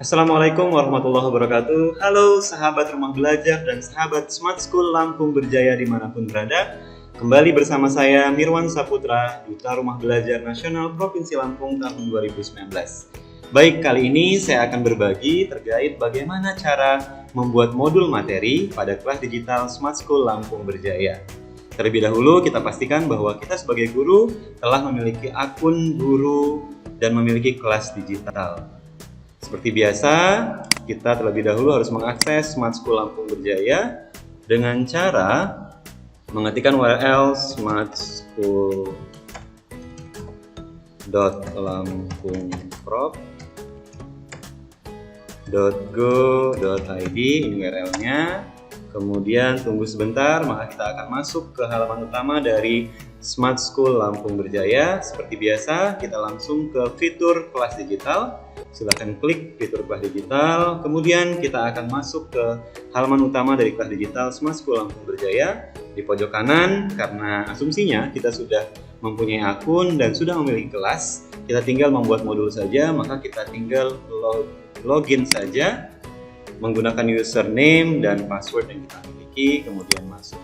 Assalamualaikum warahmatullahi wabarakatuh. Halo sahabat rumah belajar dan sahabat Smart School Lampung Berjaya dimanapun berada. Kembali bersama saya Mirwan Saputra, Duta Rumah Belajar Nasional Provinsi Lampung tahun 2019. Baik, kali ini saya akan berbagi terkait bagaimana cara membuat modul materi pada kelas digital Smart School Lampung Berjaya. Terlebih dahulu kita pastikan bahwa kita sebagai guru telah memiliki akun guru dan memiliki kelas digital. Seperti biasa, kita terlebih dahulu harus mengakses Smart School Lampung Berjaya dengan cara mengetikkan URL smartschool.lampungprov.go.id, ini URL-nya. Kemudian tunggu sebentar, maka kita akan masuk ke halaman utama dari Smart School Lampung Berjaya. Seperti biasa, kita langsung ke fitur kelas digital. Silahkan klik fitur kelas digital. Kemudian kita akan masuk ke halaman utama dari kelas digital Smart School Lampung Berjaya. Di pojok kanan, karena asumsinya kita sudah mempunyai akun dan sudah memiliki kelas, kita tinggal membuat modul saja, maka kita tinggal login saja menggunakan username dan password yang kita miliki, kemudian masuk.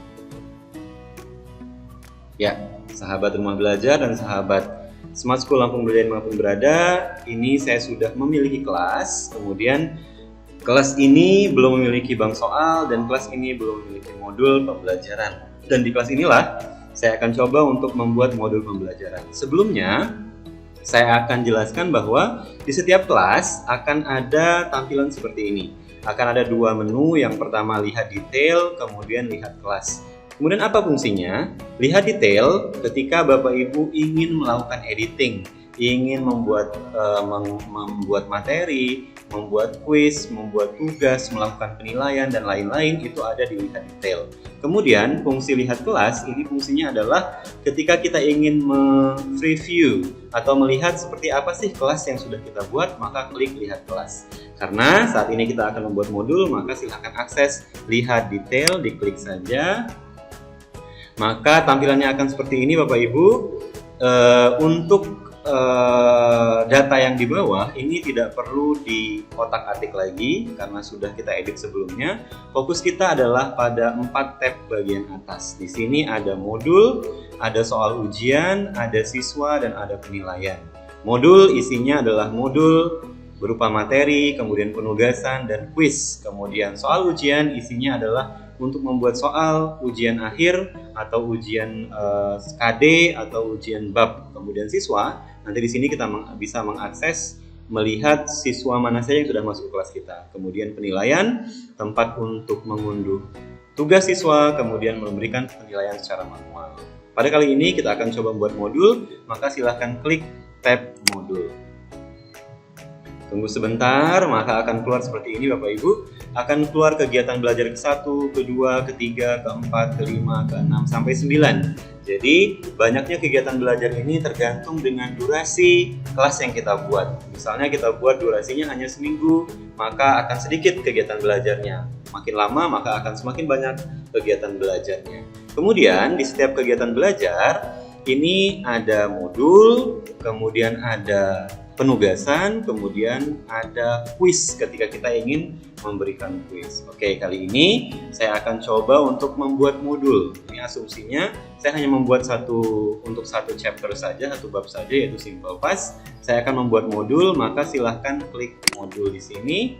Ya, sahabat rumah belajar dan sahabat Smart School Lampung Berjaya dimanapun berada, ini saya sudah memiliki kelas, kemudian kelas ini belum memiliki bank soal dan kelas ini belum memiliki modul pembelajaran. Dan di kelas inilah saya akan coba untuk membuat modul pembelajaran. Sebelumnya, saya akan jelaskan bahwa di setiap kelas akan ada tampilan seperti ini. Akan ada dua menu, yang pertama lihat detail, kemudian lihat kelas. Kemudian apa fungsinya? Lihat detail ketika Bapak Ibu ingin melakukan editing, ingin membuat materi, membuat kuis, membuat tugas, melakukan penilaian dan lain-lain, itu ada di lihat detail. Kemudian fungsi lihat kelas ini fungsinya adalah ketika kita ingin mereview atau melihat seperti apa sih kelas yang sudah kita buat, maka klik lihat kelas. Karena saat ini kita akan membuat modul, maka silahkan akses lihat detail, diklik saja. Maka tampilannya akan seperti ini Bapak Ibu. Untuk data yang di bawah ini tidak perlu diotak-atik lagi karena sudah kita edit sebelumnya. Fokus kita adalah pada 4 tab bagian atas. Di sini ada modul, ada soal ujian, ada siswa, dan ada penilaian. Modul isinya adalah modul berupa materi, kemudian penugasan, dan kuis. Kemudian soal ujian isinya adalah untuk membuat soal ujian akhir atau ujian KD atau ujian bab. Kemudian siswa, nanti di sini kita bisa mengakses melihat siswa mana saja yang sudah masuk kelas kita. Kemudian penilaian, tempat untuk mengunduh tugas siswa, kemudian memberikan penilaian secara manual. Pada kali ini kita akan coba membuat modul, maka silahkan klik tab modul. Tunggu sebentar, maka akan keluar seperti ini Bapak Ibu. Akan keluar kegiatan belajar ke-1, ke-2, ke-3, ke-4, ke-5, ke-6, sampai 9. Jadi banyaknya kegiatan belajar ini tergantung dengan durasi kelas yang kita buat. Misalnya kita buat durasinya hanya seminggu, maka akan sedikit kegiatan belajarnya. Makin lama maka akan semakin banyak kegiatan belajarnya. Kemudian di setiap kegiatan belajar ini ada modul, kemudian ada penugasan, kemudian ada kuis ketika kita ingin memberikan kuis. Oke, kali ini saya akan coba untuk membuat modul. Ini asumsinya saya hanya membuat untuk satu chapter saja, satu bab saja, yaitu Simple Past. Saya akan membuat modul, maka silahkan klik modul di sini.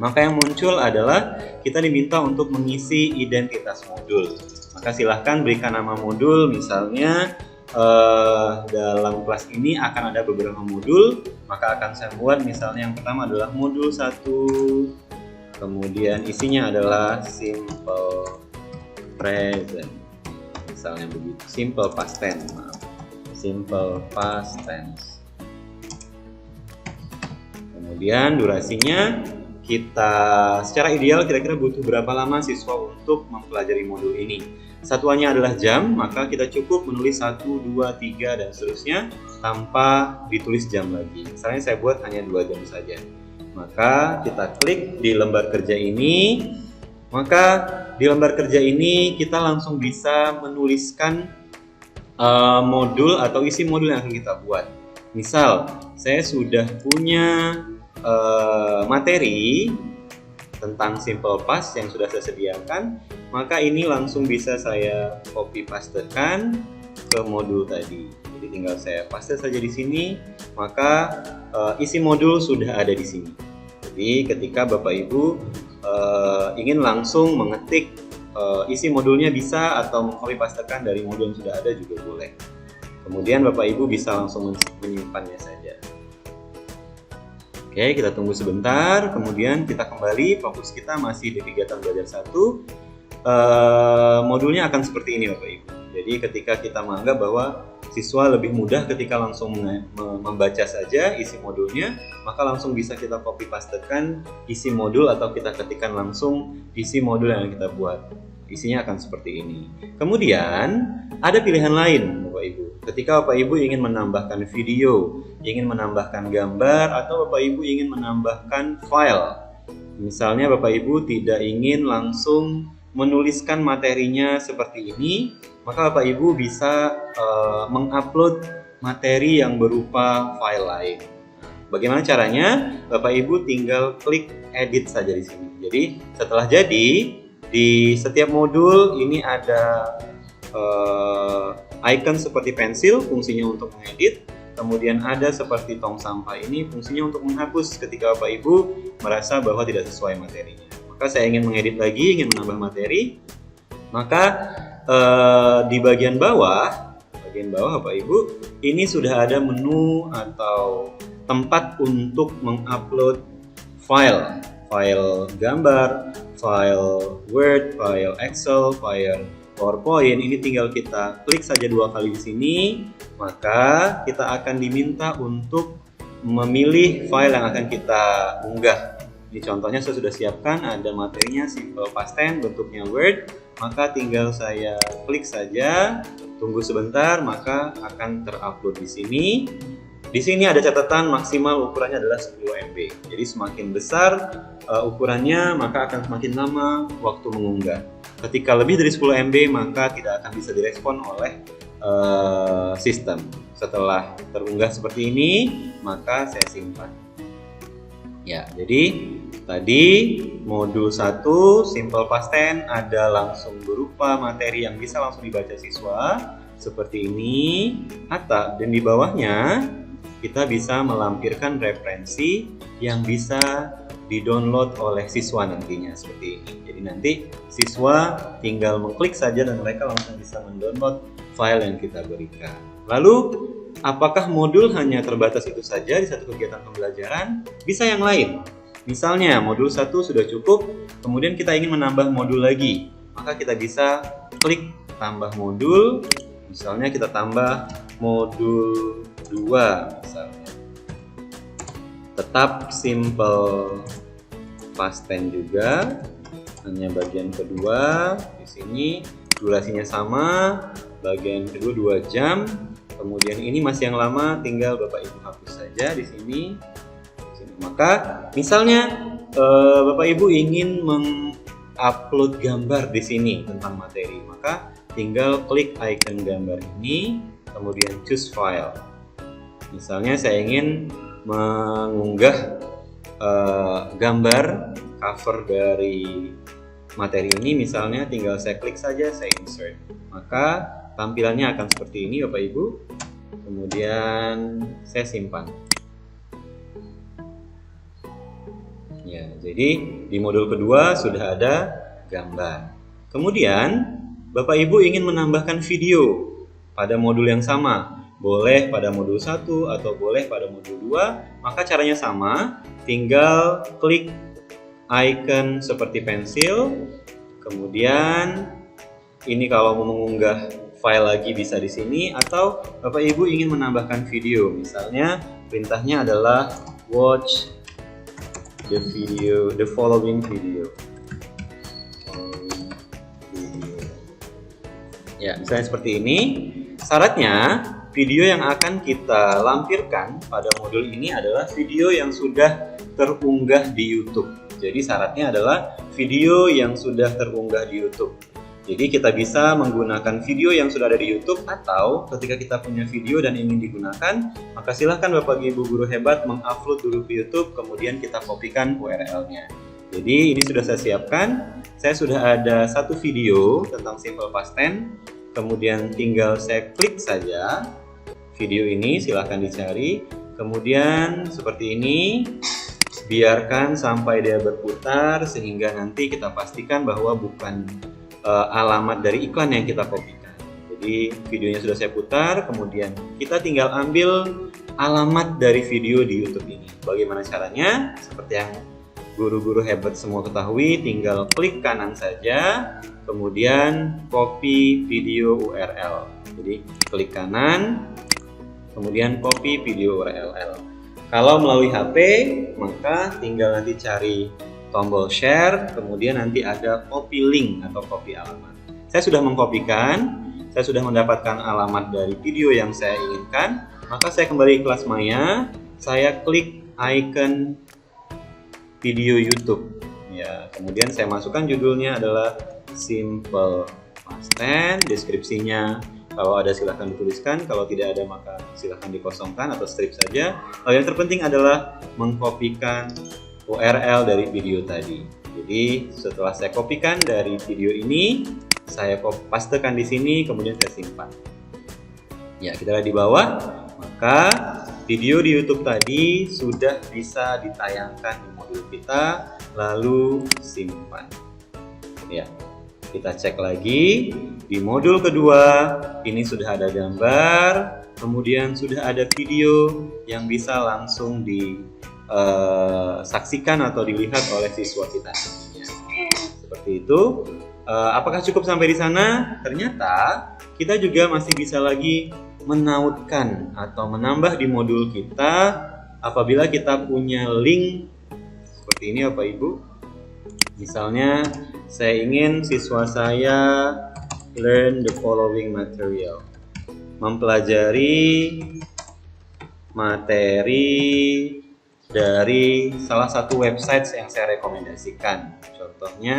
Maka yang muncul adalah kita diminta untuk mengisi identitas modul. Maka silahkan berikan nama modul, misalnya dalam kelas ini akan ada beberapa modul, maka akan saya buat misalnya yang pertama adalah modul 1, kemudian isinya adalah simple present, misalnya begitu, simple past tense, simple past tense. Kemudian durasinya kita secara ideal kira-kira butuh berapa lama siswa untuk mempelajari modul ini. Satuannya adalah jam, maka kita cukup menulis 1, 2, 3, dan seterusnya tanpa ditulis jam lagi. Misalnya saya buat hanya 2 jam saja. Maka kita klik di lembar kerja ini. Maka di lembar kerja ini kita langsung bisa menuliskan modul atau isi modul yang akan kita buat. Misal, saya sudah punya materi tentang Simple Past yang sudah saya sediakan, maka ini langsung bisa saya copy pastekan ke modul tadi. Jadi tinggal saya paste saja di sini, maka isi modul sudah ada di sini. Jadi ketika Bapak Ibu ingin langsung mengetik isi modulnya bisa, atau mengcopy pastekan dari modul yang sudah ada juga boleh. Kemudian Bapak Ibu bisa langsung menyimpannya saja. Oke, kita tunggu sebentar, kemudian kita kembali, fokus kita masih di kegiatan belajar 1. Modulnya akan seperti ini Bapak Ibu. Jadi ketika kita menganggap bahwa siswa lebih mudah ketika langsung membaca saja isi modulnya, maka langsung bisa kita copy pastekan isi modul, atau kita ketikkan langsung isi modul yang kita buat. Isinya akan seperti ini. Kemudian ada pilihan lain Bapak Ibu. Ketika Bapak Ibu ingin menambahkan video, ingin menambahkan gambar, atau Bapak Ibu ingin menambahkan file. Misalnya Bapak Ibu tidak ingin langsung menuliskan materinya seperti ini, maka Bapak Ibu bisa mengupload materi yang berupa file lain. Bagaimana caranya? Bapak Ibu tinggal klik edit saja di sini. Jadi setelah jadi, di setiap modul ini ada icon seperti pensil, fungsinya untuk mengedit. Kemudian ada seperti tong sampah, ini fungsinya untuk menghapus ketika Bapak Ibu merasa bahwa tidak sesuai materinya. Maka saya ingin mengedit lagi, ingin menambah materi, maka di bagian bawah Bapak Ibu, ini sudah ada menu atau tempat untuk mengupload file gambar, file Word, file Excel, file PowerPoint. Ini tinggal kita klik saja 2 kali di sini, maka kita akan diminta untuk memilih file yang akan kita unggah. Ini contohnya saya sudah siapkan, ada materinya Simple Past Tense, bentuknya Word, maka tinggal saya klik saja, tunggu sebentar, maka akan terupload di sini. Di sini ada catatan maksimal ukurannya adalah 10 MB. Jadi semakin besar ukurannya, maka akan semakin lama waktu mengunggah. Ketika lebih dari 10 MB, maka tidak akan bisa direspon oleh sistem. Setelah terunggah seperti ini, maka saya simpan. Ya, jadi tadi modul 1 Simple Past Tense ada langsung berupa materi yang bisa langsung dibaca siswa seperti ini, dan di bawahnya kita bisa melampirkan referensi yang bisa di-download oleh siswa nantinya seperti ini. Jadi nanti siswa tinggal mengklik saja dan mereka langsung bisa mendownload file yang kita berikan. Lalu, apakah modul hanya terbatas itu saja di satu kegiatan pembelajaran? Bisa yang lain. Misalnya modul 1 sudah cukup, kemudian kita ingin menambah modul lagi, maka kita bisa klik tambah modul. Misalnya kita tambah modul 2 misalnya. Tetap Simple Past Tense juga, hanya bagian kedua. Di sini durasinya sama, bagian kedua 2 jam. Kemudian ini masih yang lama, tinggal Bapak Ibu hapus saja di sini. Maka misalnya Bapak Ibu ingin mengupload gambar di sini tentang materi, maka tinggal klik icon gambar ini, kemudian choose file. Misalnya saya ingin mengunggah gambar cover dari materi ini, misalnya tinggal saya klik saja, saya insert. Maka tampilannya akan seperti ini Bapak Ibu. Kemudian saya simpan. Ya, jadi di modul kedua sudah ada gambar. Kemudian Bapak Ibu ingin menambahkan video pada modul yang sama. Boleh pada modul 1 atau boleh pada modul 2. Maka caranya sama, tinggal klik icon seperti pensil. Kemudian ini kalau mau mengunggah file lagi bisa di sini, atau Bapak Ibu ingin menambahkan video. Misalnya perintahnya adalah watch the following video. Ya, misalnya seperti ini. Syaratnya video yang akan kita lampirkan pada modul ini adalah video yang sudah terunggah di YouTube. Jadi syaratnya adalah video yang sudah terunggah di YouTube. Jadi kita bisa menggunakan video yang sudah ada di YouTube, atau ketika kita punya video dan ingin digunakan, maka silahkan Bapak Ibu guru hebat mengupload dulu ke YouTube, kemudian kita kopikan URL-nya. Jadi ini sudah saya siapkan. Saya sudah ada satu video tentang simple past tense, kemudian tinggal saya klik saja video ini, silahkan dicari. Kemudian seperti ini, biarkan sampai dia berputar sehingga nanti kita pastikan bahwa bukan alamat dari iklan yang kita kopikan. Jadi videonya sudah saya putar, kemudian kita tinggal ambil alamat dari video di YouTube ini. Bagaimana caranya? Seperti yang guru-guru hebat semua ketahui, tinggal klik kanan saja, kemudian copy video URL. Jadi klik kanan, kemudian copy video URL. Kalau melalui HP, maka tinggal nanti cari tombol share, kemudian nanti ada copy link atau copy alamat. Saya sudah mengkopikan, saya sudah mendapatkan alamat dari video yang saya inginkan, maka saya kembali ke kelas Maya, saya klik icon video YouTube. Ya, kemudian saya masukkan judulnya adalah simple past tense, deskripsinya kalau ada silahkan dituliskan, kalau tidak ada maka silahkan dikosongkan atau strip saja. Yang terpenting adalah mengkopikan URL dari video tadi. Jadi setelah saya kopikan dari video ini, saya pastekan di sini, kemudian saya simpan. Ya, kita lihat di bawah, maka video di YouTube tadi sudah bisa ditayangkan di modul kita, lalu simpan. Ya, kita cek lagi di modul kedua, ini sudah ada gambar, kemudian sudah ada video yang bisa langsung saksikan atau dilihat oleh siswa kita. Seperti itu. Apakah cukup sampai di sana? Ternyata kita juga masih bisa lagi menautkan atau menambah di modul kita apabila kita punya link seperti ini, Bapak Ibu. Misalnya saya ingin siswa saya learn the following material, mempelajari materi dari salah satu website yang saya rekomendasikan. Contohnya,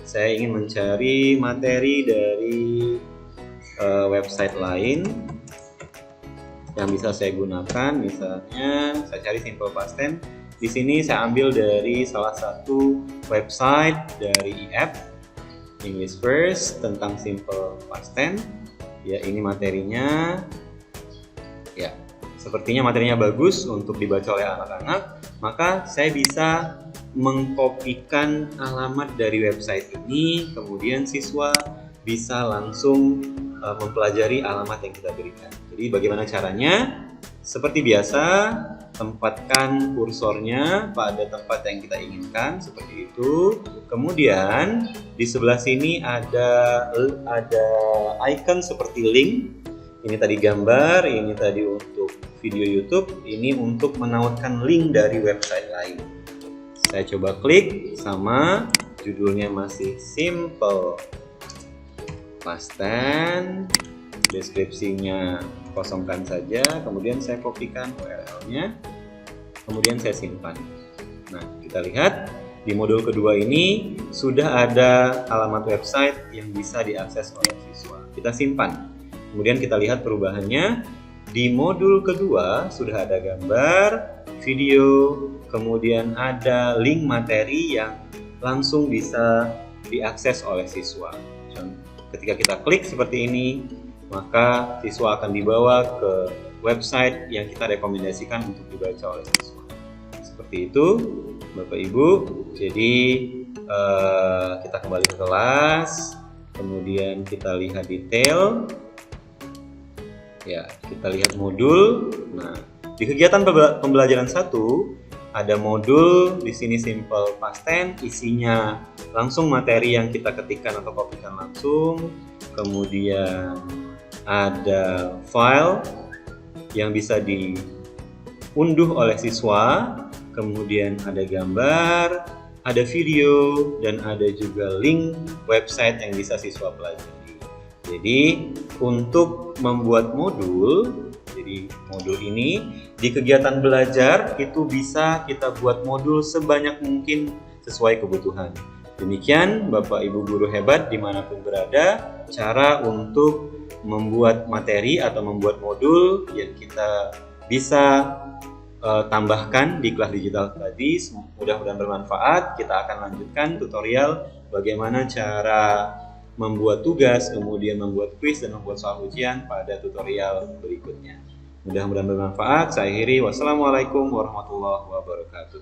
saya ingin mencari materi dari website lain yang bisa saya gunakan. Misalnya, saya cari simple past tense. Di sini saya ambil dari salah satu website dari IF, English First, tentang simple past tense. Ya, ini materinya. Ya, sepertinya materinya bagus untuk dibaca oleh anak-anak, maka saya bisa mengkopikan alamat dari website ini, kemudian siswa bisa langsung mempelajari alamat yang kita berikan. Jadi bagaimana caranya? Seperti biasa, tempatkan kursornya pada tempat yang kita inginkan, seperti itu. Kemudian di sebelah sini ada icon seperti link. Ini tadi gambar, ini tadi untuk video YouTube, ini untuk menautkan link dari website lain. Saya coba klik, sama judulnya masih simple past tense, deskripsinya kosongkan saja, kemudian saya kopikan URL-nya, kemudian saya simpan. Nah, kita lihat di modul kedua ini sudah ada alamat website yang bisa diakses oleh siswa. Kita simpan. Kemudian kita lihat perubahannya. Di modul kedua sudah ada gambar, video, kemudian ada link materi yang langsung bisa diakses oleh siswa. Ketika kita klik seperti ini, maka siswa akan dibawa ke website yang kita rekomendasikan untuk dibaca oleh siswa. Seperti itu, Bapak Ibu. Jadi kita kembali ke kelas, kemudian kita lihat detail. Ya, kita lihat modul. Nah, di kegiatan pembelajaran 1 ada modul di sini simple past tense, isinya langsung materi yang kita ketikkan atau kopikan langsung. Kemudian ada file yang bisa diunduh oleh siswa, kemudian ada gambar, ada video, dan ada juga link website yang bisa siswa pelajari. Jadi untuk membuat modul, jadi modul ini di kegiatan belajar itu bisa kita buat modul sebanyak mungkin sesuai kebutuhan. Demikian Bapak Ibu guru hebat dimanapun berada, cara untuk membuat materi atau membuat modul yang kita bisa tambahkan di kelas digital tadi. Mudah-mudahan bermanfaat. Kita akan lanjutkan tutorial bagaimana cara membuat tugas, kemudian membuat quiz dan membuat soal ujian pada tutorial berikutnya. Mudah-mudahan bermanfaat. Saya akhiri. Wassalamualaikum warahmatullahi wabarakatuh.